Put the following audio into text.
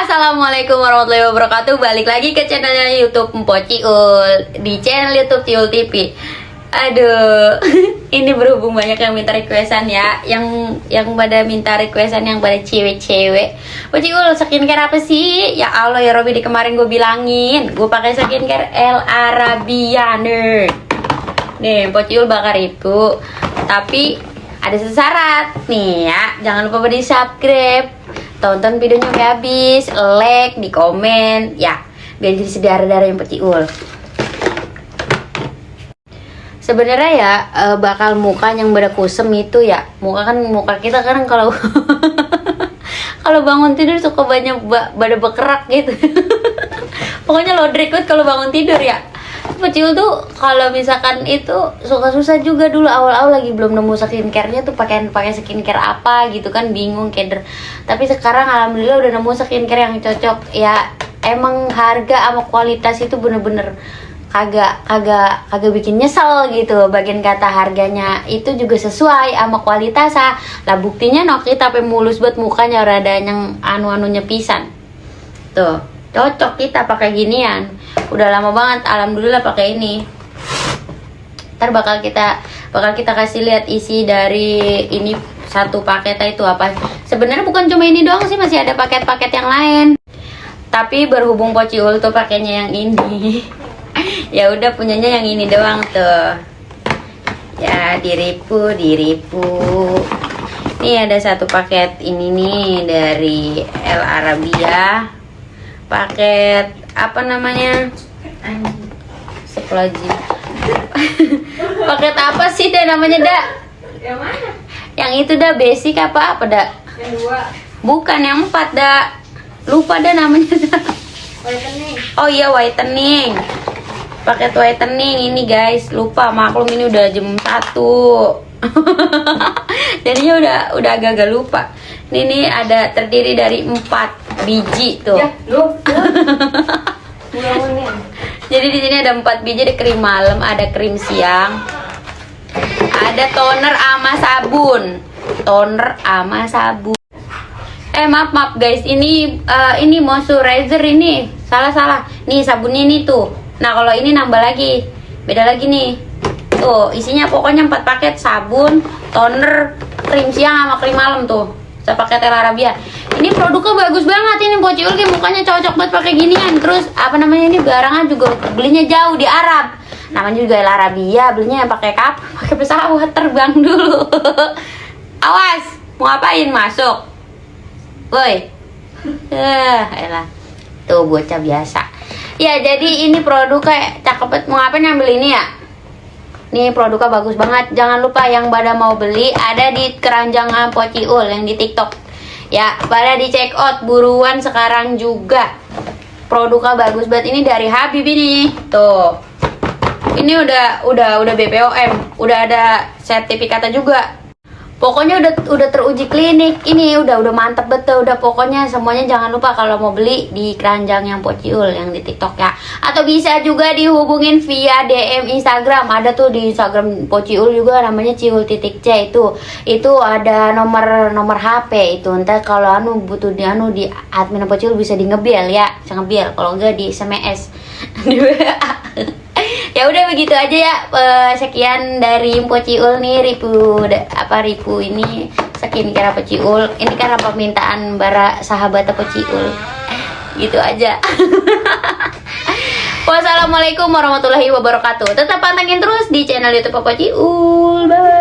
Assalamualaikum warahmatullahi wabarakatuh. Balik lagi ke channelnya YouTube Mpo Ciul, di channel YouTube Ciul TV. Aduh, ini berhubung banyak yang minta requestan ya, yang pada minta requestan yang pada cewek-cewek. Mpo Ciul, skincare apa sih? Ya Allah ya Robi, di kemarin gue bilangin, gue pakai skincare El Arabia nih. Mpo Ciul bakar itu, tapi ada syarat nih ya, jangan lupa di subscribe. Tonton videonya sampai habis, like, di komen, ya, biar jadi sedara-dara yang Ciul. Sebenarnya ya, bakal muka yang pada kusem itu ya, muka kita kan kalau kalau bangun tidur suka banyak pada berkerak gitu. Pokoknya lodrek banget kalau bangun tidur ya. Ciul tuh kalau misalkan itu suka susah juga dulu awal-awal lagi belum nemu skincare-nya tuh pakai skincare apa gitu kan, bingung keder. Tapi sekarang alhamdulillah udah nemu skincare yang cocok ya. Emang harga sama kualitas itu bener-bener kagak bikin nyesel gitu. Bagian kata harganya itu juga sesuai sama kualitasnya. Lah buktinya kita tapi mulus buat mukanya rada yang anu-anunya pisan. Tuh, cocok kita pakai ginian. Udah lama banget alhamdulillah pakai ini. Ntar bakal kita kasih lihat isi dari ini satu paketnya itu apa. Sebenarnya bukan cuma ini doang sih, masih ada paket-paket yang lain. Tapi berhubung Po Ciul tuh pakainya yang ini. Ya udah punyanya yang ini doang tuh. Ya diripu. Nih ada satu paket ini nih dari El Arabia. Paket apa namanya? Seplaji. Paket apa sih dah namanya dah? Yang mana? Yang itu dah basic apa dah? Yang 2. Bukan yang 4 dah. Lupa dah namanya dah. Whitening. Oh iya whitening. Paket whitening ini guys. Lupa, maklum ini udah jam 1. Jadinya udah agak-agak lupa. Ini ada terdiri dari 4 biji tuh. Ya, lu. Jadi di sini ada 4 biji, ada krim malam, ada krim siang, ada toner sama sabun. Maaf guys, ini moisturizer ini salah. Nih sabunnya ini tuh. Nah kalau ini nambah lagi, beda lagi nih. Tuh isinya pokoknya 4 paket sabun, toner, krim siang sama krim malam tuh. Paket El Arabia. Ini produknya bagus banget ini Po Ciul, mukanya cocok buat pakai ginian. Terus apa namanya, ini barangan juga belinya jauh di Arab. Namanya juga El Arabia, belinya yang pakai kapal, pakai pesawat terbang dulu. Awas, mau ngapain masuk? Woi. Elah. Tuh bocah biasa. Ya, jadi ini produknya cakep banget. Mau ngapain ngambil ini ya? Nih produknya bagus banget. Jangan lupa yang pada mau beli ada di keranjang Po Ciul yang di TikTok. Ya, pada di check out buruan sekarang juga. Produknya bagus banget, ini dari Habib ini. Tuh. Ini udah BPOM, udah ada sertifikatnya juga. Pokoknya udah teruji klinik. Ini udah mantep betul. Udah pokoknya semuanya jangan lupa kalau mau beli di keranjang yang Po Ciul yang di TikTok ya. Atau bisa juga dihubungin via DM Instagram. Ada tuh di Instagram Po Ciul juga namanya Ciul.c itu ada nomor HP itu. Ntar kalau butuh di admin Po Ciul bisa di ngebel ya. Bisa ngebel, kalau enggak di SMS. Ya udah begitu aja ya. Sekian dari Po Ciul nih, ribu ini skincare Po Ciul. Ini karena permintaan para sahabat Po Ciul. Gitu aja. Wassalamualaikum warahmatullahi wabarakatuh. Tetap pantengin terus di channel YouTube Po Ciul. Bye.